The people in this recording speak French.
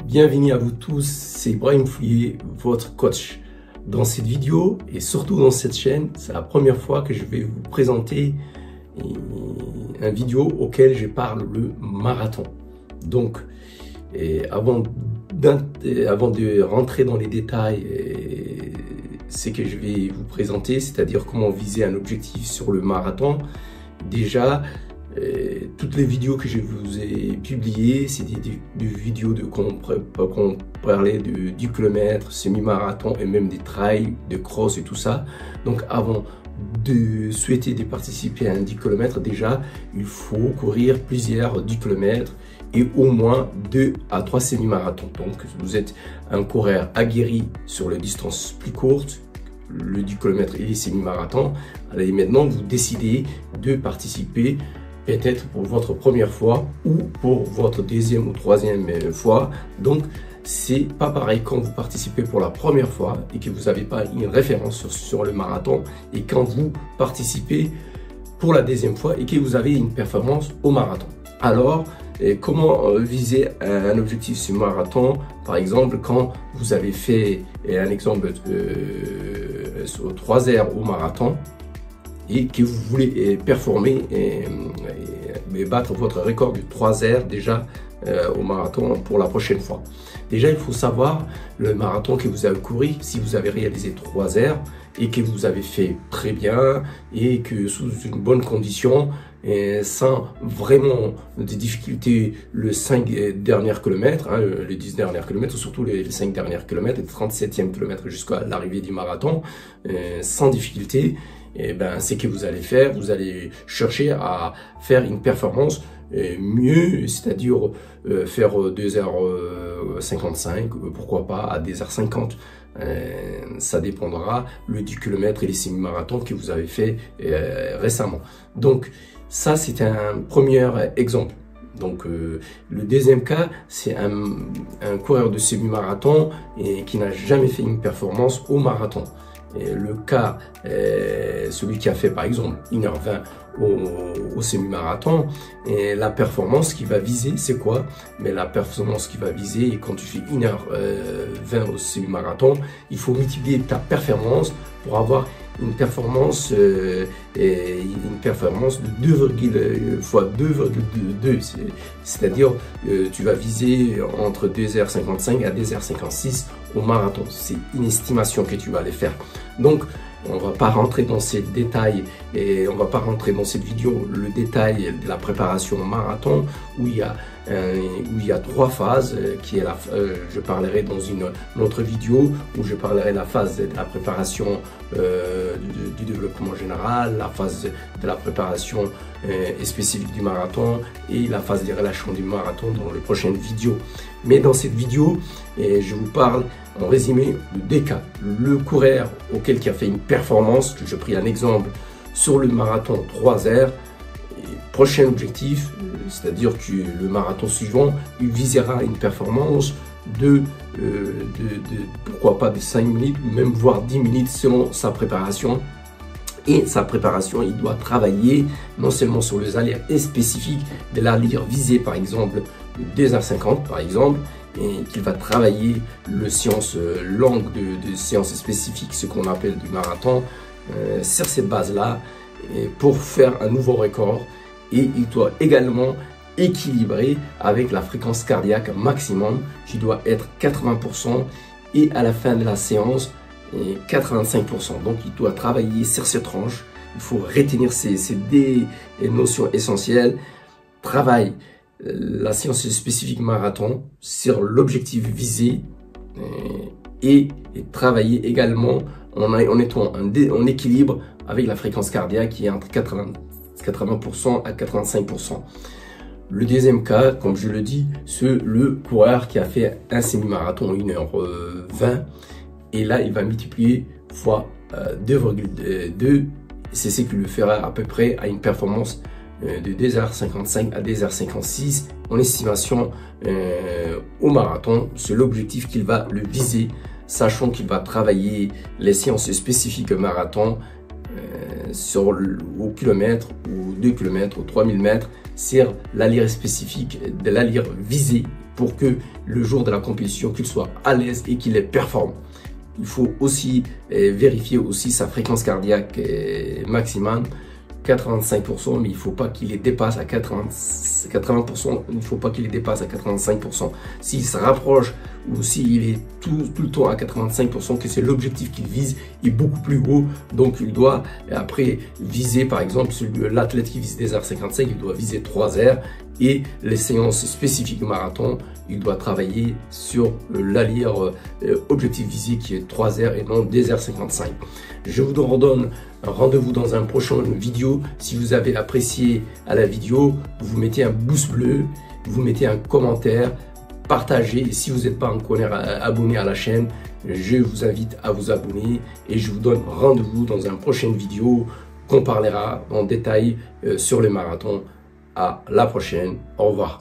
Bienvenue à vous tous, c'est Ibrahim Fouillé, votre coach. Dans cette vidéo et surtout dans cette chaîne, c'est la première fois que je vais vous présenter une vidéo auquel je parle le marathon. Donc, avant de rentrer dans les détails, c'est que je vais vous présenter, c'est-à-dire comment viser un objectif sur le marathon. Déjà, toutes les vidéos que je vous ai publiées, c'est des vidéos qu'on parlait de 10 km, semi-marathon et même des trails, de cross et tout ça. Donc avant de souhaiter de participer à un 10 km, déjà, il faut courir plusieurs 10 km et au moins 2 à 3 semi-marathons. Donc vous êtes un coureur aguerri sur les distances plus courtes, le 10 km et les semi-marathons. Allez, maintenant vous décidez de participer peut-être pour votre première fois ou pour votre deuxième ou troisième fois. Donc c'est pas pareil quand vous participez pour la première fois et que vous n'avez pas une référence sur le marathon, et quand vous participez pour la deuxième fois et que vous avez une performance au marathon. Alors comment viser un objectif sur marathon? Par exemple, quand vous avez fait un exemple sur 3 heures au marathon et que vous voulez performer et battre votre record de 3 heures déjà au marathon pour la prochaine fois. Déjà, il faut savoir le marathon que vous avez couru, si vous avez réalisé 3 heures et que vous avez fait très bien et que sous une bonne condition et sans vraiment des difficultés le 5 derniers kilomètres, les 10 derniers kilomètres, surtout les 5 derniers kilomètres et 37e kilomètre jusqu'à l'arrivée du marathon, sans difficulté. Et ben, c'est que vous allez faire, vous allez chercher à faire une performance mieux, c'est-à-dire faire 2h55, pourquoi pas à 2h50. Ça dépendra le 10 km et les semi-marathons que vous avez fait récemment. Donc ça, c'est un premier exemple. Donc le deuxième cas, c'est un coureur de semi-marathon qui n'a jamais fait une performance au marathon. Et le cas, celui qui a fait par exemple 1h20 au semi-marathon, et la performance qu'il va viser, c'est quoi? Mais la performance qu'il va viser, quand tu fais 1h20 au semi-marathon, il faut multiplier ta performance pour avoir une performance de 2, fois 2,2, c'est-à-dire tu vas viser entre 2h55 à 2h56 au marathon. C'est une estimation que tu vas aller faire. Donc on va pas rentrer dans ces détails et on va pas rentrer dans cette vidéo le détail de la préparation au marathon où il y a 3 phases qui est je parlerai dans une autre vidéo où je parlerai de la phase de la préparation du développement général, la phase de la préparation spécifique du marathon et la phase des relâchements du marathon dans les prochaines vidéos. Mais dans cette vidéo, je vous parle en résumé de 2 cas. Le coureur auquel qui a fait une performance, que je pris un exemple sur le marathon 3 heures, prochain objectif, c'est-à-dire que le marathon suivant, il visera une performance pourquoi pas de 5 minutes, même voire 10 minutes selon sa préparation. Et sa préparation, il doit travailler non seulement sur les allures spécifiques de l'allure visée, par exemple 2h50 par exemple, et qu'il va travailler le séance longue de séances spécifiques, ce qu'on appelle du marathon, sur cette base-là, pour faire un nouveau record. Et il doit également équilibrer avec la fréquence cardiaque maximum qui doit être 80% et à la fin de la séance 85%. Donc il doit travailler sur cette tranche. Il faut retenir ces deux notions essentielles. Travaille la séance spécifique marathon sur l'objectif visé et travailler également en étant en équilibre avec la fréquence cardiaque qui est entre 80% à 85%. Le deuxième cas, comme je le dis, c'est le coureur qui a fait un semi-marathon en 1h20 et là il va multiplier fois 2,2. C'est ce qui le fera à peu près à une performance de 2h55 à 2h56 en estimation au marathon. C'est l'objectif qu'il va le viser, sachant qu'il va travailler les séances spécifiques au marathon au kilomètre ou 2 km ou 3000 mètres sur l'allure spécifique de l'allure visée pour que le jour de la compétition, qu'il soit à l'aise et qu'il est performant. Il faut aussi vérifier aussi sa fréquence cardiaque maximum, 85%, mais il ne faut pas qu'il les dépasse à 80%, il ne faut pas qu'il les dépasse à 85%. S'il se rapproche ou s'il est tout le temps à 85%, que c'est l'objectif qu'il vise, est beaucoup plus haut. Donc il doit après viser, par exemple, l'athlète qui vise des R55, il doit viser 3 R. Et les séances spécifiques marathon, il doit travailler sur l'allure objectif visé qui est 3 R et non des R55. Je vous redonne un rendez-vous dans un prochain vidéo. Si vous avez apprécié à la vidéo, vous mettez un pouce bleu, vous mettez un commentaire, partagez. Et si vous n'êtes pas encore abonné à la chaîne, je vous invite à vous abonner et je vous donne rendez-vous dans une prochaine vidéo qu'on parlera en détail sur le marathon. À la prochaine. Au revoir.